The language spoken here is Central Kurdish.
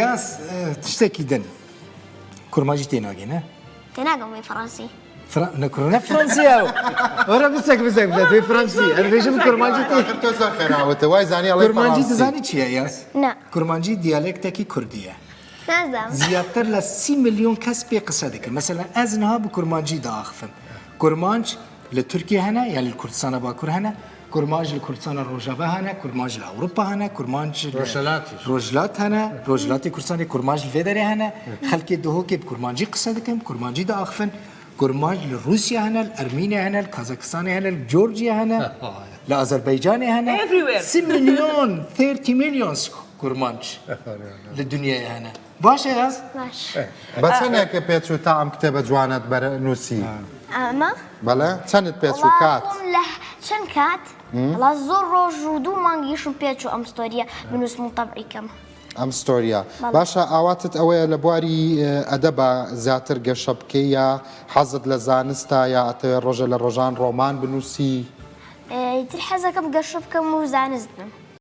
ياس تشتكي دن كرماجي تيناجينا تناقم بفرنسي نكرنا فرنسية ورا بسك في فرنسي أنا بيجي كرماجي تي تو زخنا وتواي زاني الله كرماجي تزاني شيء ياس لا كرماجي ديالكتكي كردية لازم زيادة ل 6 مليون كاس بقصدك مثلا أزنها بكرماجي داخفن كرماج لتركيا هنا يعني الكردستان باكر هنا كرماج الكردستان الروجافا هنا كرماج الأوروبا هنا كرماج روجلات هنا روجلاتي كردستاني كرماج الفيدري هنا خلك دهوكي بكرماجي قصدكم كرماجي داخفن كرماج لروسيا هنا الأرمينيا هنا الكازاخستان هنا جورجيا هنا لأذربيجان هنا 6 مليون 30 مليون كرماج للدنيا هنا باشا ياس باش بس أنا كبيتشو تعم كتابة جوانت برنوسي أما بلا كانت بيتشو كات له شنكات لا زور روج ودو مانجيشون بيتشو أم ستوريا بنوس من طبعي كم ام ستوريا باشا اواتت اوي لبواري ادبا زاتر قشبكية حظت لزانستا يا اتي الرجل الرجان رومان بنوسي تلحزة كم قشب كم وزانزنا